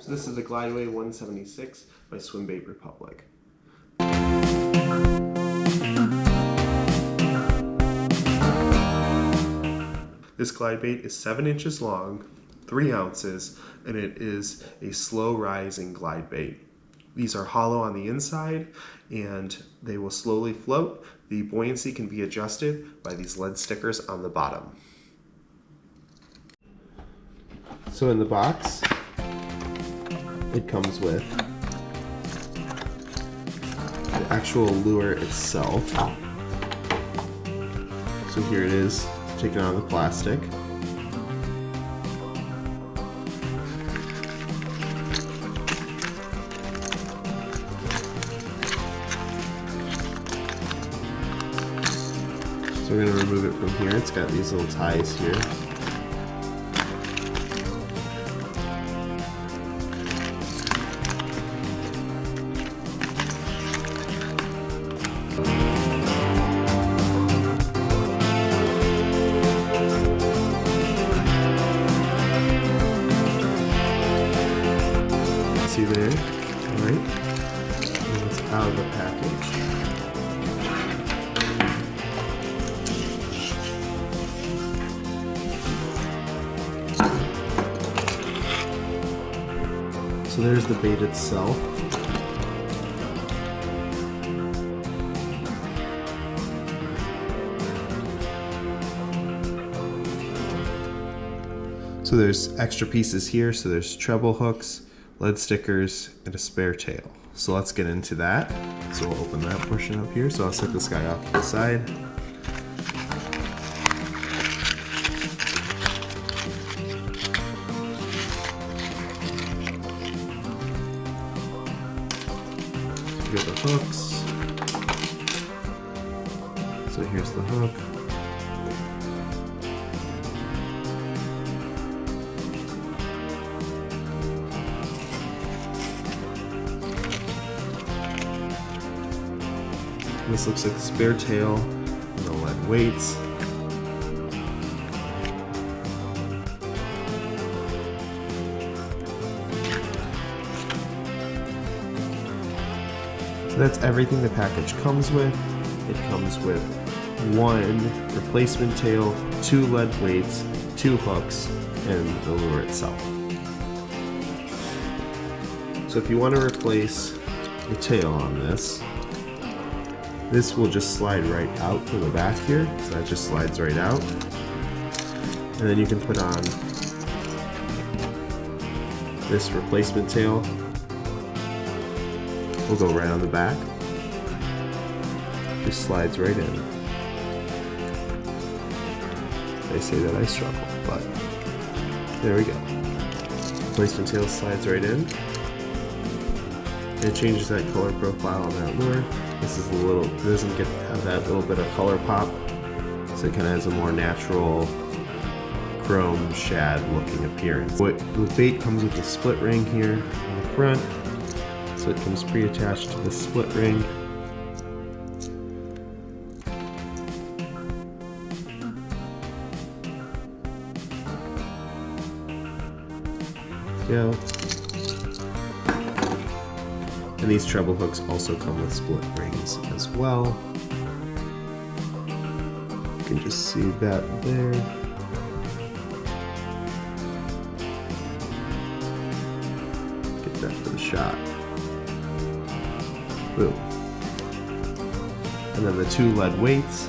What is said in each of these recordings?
So this is the Glideway176 by Swimbait Republic. This glide bait is 7 inches long, 3 ounces, and it is a slow rising glide bait. These are hollow on the inside and they will slowly float. The buoyancy can be adjusted by these lead stickers on the bottom. So in the box, it comes with the actual lure itself. So here it is, taken out of the plastic. So we're going to remove it from here. It's got these little ties here. See there, all right? And it's out of the package. So there's the bait itself. So there's extra pieces here, so there's treble hooks, lead stickers, and a spare tail. So let's get into that. So we'll open that portion up here. So I'll set this guy off to the side. Get the hooks. So here's the hook. This looks like the spare tail and the lead weights. So that's everything the package comes with. It comes with 1 replacement tail, 2 lead weights, 2 hooks, and the lure itself. So if you want to replace the tail on this will just slide right out from the back here. So that just slides right out. And then you can put on this replacement tail. Will go right on the back. Just slides right in. They say that I struggle, but there we go. Replacement tail slides right in. It changes that color profile on that lure. This is it doesn't have that little bit of color pop, so it kind of has a more natural chrome shad looking appearance. The bait comes with a split ring here on the front. So it comes pre-attached to the split ring. Go. And these treble hooks also come with split rings as well. You can just see that there. Get that for the shot. Boom. And then the 2 lead weights.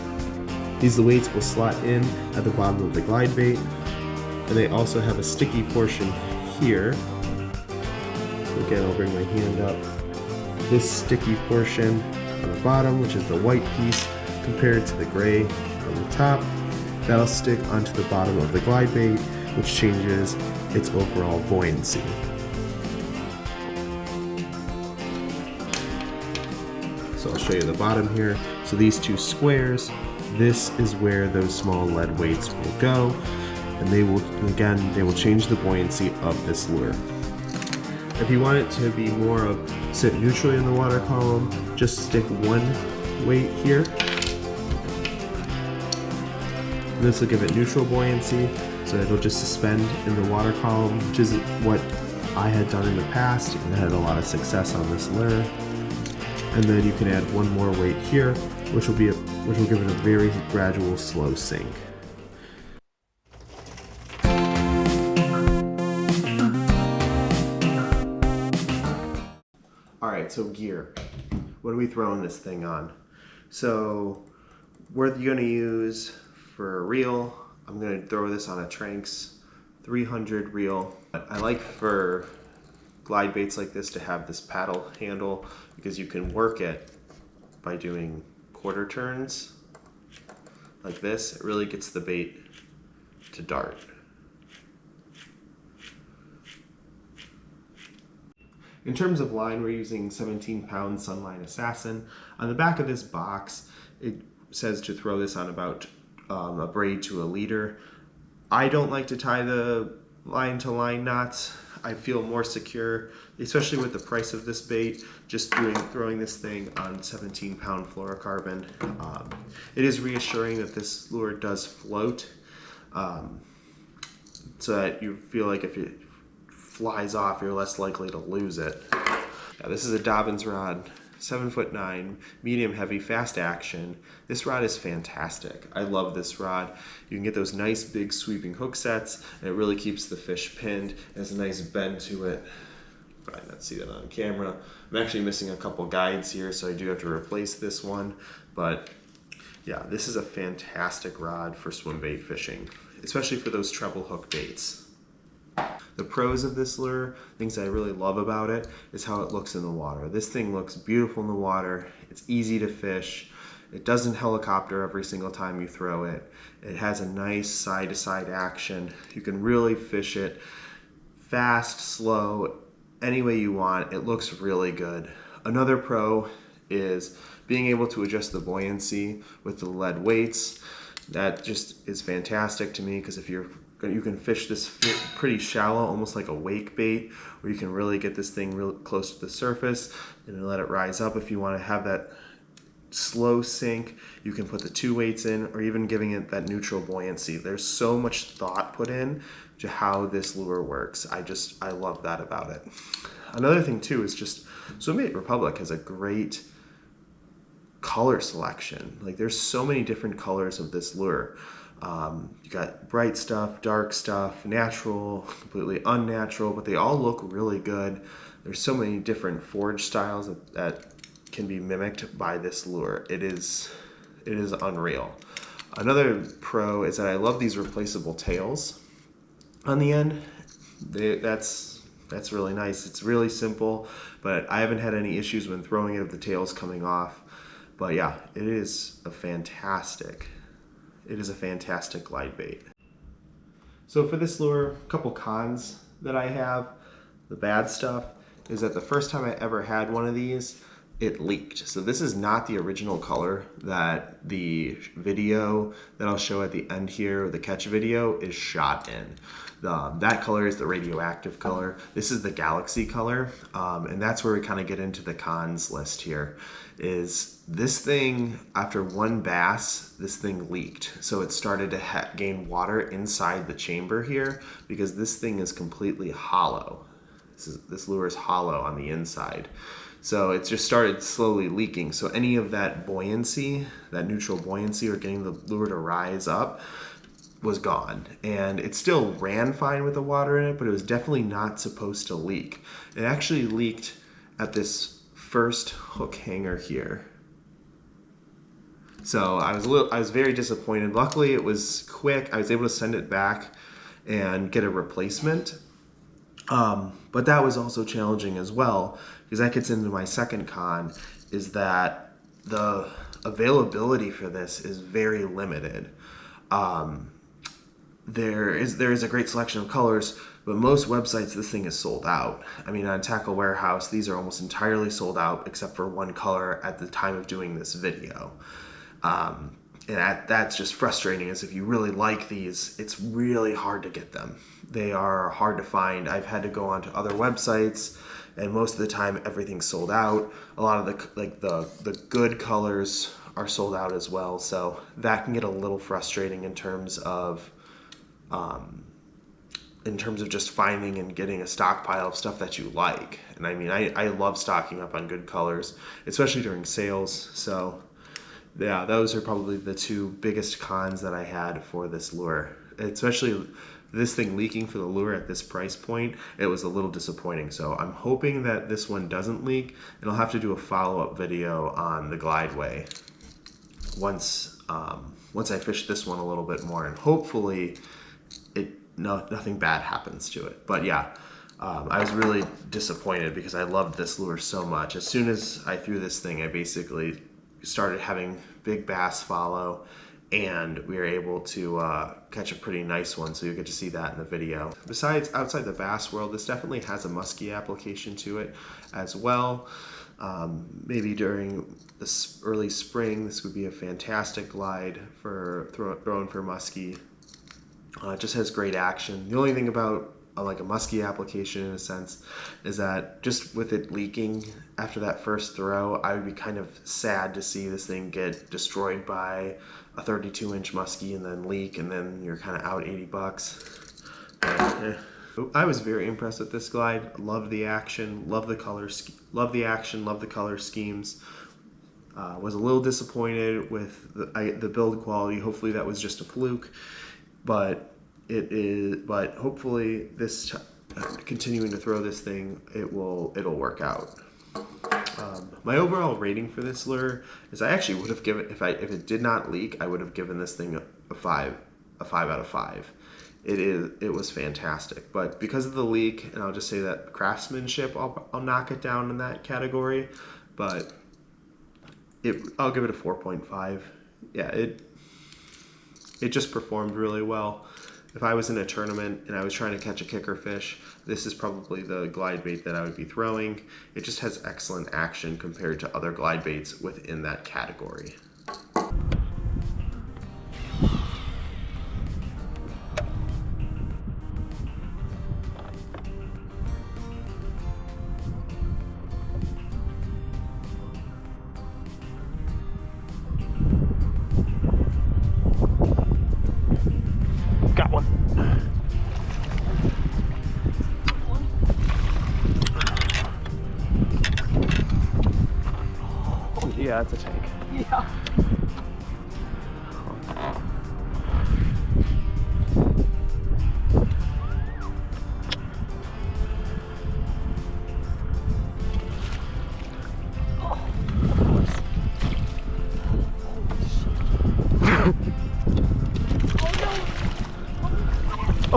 These weights will slot in at the bottom of the glide bait. And they also have a sticky portion here. So again, I'll bring my hand up. This sticky portion on the bottom, which is the white piece, compared to the gray on the top, that'll stick onto the bottom of the glide bait, which changes its overall buoyancy. So I'll show you the bottom here. So these 2 squares, this is where those small lead weights will go, and they will change the buoyancy of this lure. If you want it to be more of sit neutrally in the water column, just stick 1 weight here. This will give it neutral buoyancy, so it'll just suspend in the water column, which is what I had done in the past and had a lot of success on this lure. And then you can add one more weight here, which will give it a very gradual, slow sink. All right, so gear. What are we throwing this thing on? So we're going to use for a reel, I'm going to throw this on a Tranx 300 reel. I like for glide baits like this to have this paddle handle because you can work it by doing quarter turns like this. It really gets the bait to dart. In terms of line, we're using 17-pound Sunline Assassin. On the back of this box, it says to throw this on about a braid to a leader. I don't like to tie the line to line knots. I feel more secure, especially with the price of this bait, just throwing this thing on 17-pound fluorocarbon. It is reassuring that this lure does float, so that you feel like if it flies off, you're less likely to lose it. Yeah, this is a Dobyns rod, 7'9", medium heavy, fast action. This rod is fantastic. I love this rod. You can get those nice big sweeping hook sets, and it really keeps the fish pinned. It has a nice bend to it. Probably not see that on camera. I'm actually missing a couple guides here, so I do have to replace this one. But yeah, this is a fantastic rod for swim bait fishing, especially for those treble hook baits. The pros of this lure, things I really love about it, is how it looks in the water. This thing looks beautiful in the water. It's easy to fish. It doesn't helicopter every single time you throw it. It has a nice side-to-side action. You can really fish it fast, slow, any way you want. It looks really good. Another pro is being able to adjust the buoyancy with the lead weights. That just is fantastic to me, because if you can fish this pretty shallow, almost like a wake bait, where you can really get this thing real close to the surface and then let it rise up. If you want to have that slow sink, you can put the 2 weights in, or even giving it that neutral buoyancy. There's so much thought put in to how this lure works. I love that about it. Another thing too is just Swimbait Republic has a great color selection. Like, there's so many different colors of this lure. You got bright stuff, dark stuff, natural, completely unnatural, but they all look really good. There's so many different forage styles that can be mimicked by this lure. It is unreal. Another pro is that I love these replaceable tails on the end. That's really nice. It's really simple, but I haven't had any issues when throwing it of the tails coming off. But yeah, it is a fantastic glide bait. So for this lure, a couple cons that I have. The bad stuff is that the first time I ever had one of these, it leaked. So this is not the original color that the video that I'll show at the end here, the catch video, is shot in. That color is the radioactive color. This is the galaxy color, and that's where we kind of get into the cons list here. Is this thing, after one bass, this thing leaked. So it started to gain water inside the chamber here, because this thing is completely hollow. This lure is hollow on the inside. So it just started slowly leaking. So any of that buoyancy, that neutral buoyancy, or getting the lure to rise up, was gone. And it still ran fine with the water in it, but it was definitely not supposed to leak. It actually leaked at this first hook hanger here. So I was very disappointed. Luckily it was quick. I was able to send it back and get a replacement. But that was also challenging as well, because that gets into my second con, is that the availability for this is very limited. There is a great selection of colors, but most websites, this thing is sold out. I mean, on Tackle Warehouse, these are almost entirely sold out except for one color at the time of doing this video. And that's just frustrating, is if you really like these, it's really hard to get them. They are hard to find. I've had to go onto other websites, and most of the time everything's sold out. A lot of the good colors are sold out as well, so that can get a little frustrating in terms of in terms of just finding and getting a stockpile of stuff that you like. And I mean, I love stocking up on good colors, especially during sales. So yeah, those are probably the two biggest cons that I had for this lure, especially this thing leaking for the lure at this price point. It was a little disappointing. So I'm hoping that this one doesn't leak, and I'll have to do a follow-up video on the Glideway once I fish this one a little bit more, and hopefully nothing bad happens to it. But yeah, I was really disappointed because I loved this lure so much. As soon as I threw this thing, I basically started having big bass follow, and we were able to catch a pretty nice one, so you'll get to see that in the video. Besides, outside the bass world, this definitely has a muskie application to it as well. Maybe during this early spring, this would be a fantastic glide for throwing for muskie. It just has great action. The only thing about like a muskie application in a sense is that just with it leaking after that first throw, I would be kind of sad to see this thing get destroyed by a 32-inch muskie and then leak, and then you're kind of out $80. But, I was very impressed with this glide. Love the action, love the colors, love the action, love the color schemes. Was a little disappointed with the build quality. Hopefully that was just a fluke, but hopefully this continuing to throw this thing, it'll work out. My overall rating for this lure is I actually would have given, if it did not leak, I would have given this thing a 5 out of 5. It was fantastic, but because of the leak, and I'll just say that craftsmanship, I'll knock it down in that category, but I'll give it a 4.5. Yeah, it just performed really well. If I was in a tournament and I was trying to catch a kicker fish, this is probably the glide bait that I would be throwing. It just has excellent action compared to other glide baits within that category. Got one. Yeah, it's a tank. Yeah.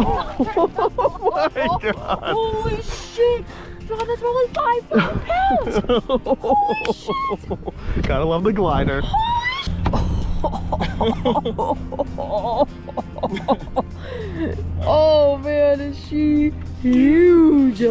Oh my god! Holy shit! John, that's only 5 pounds! Holy shit! Gotta love the glider. Oh man, is she huge!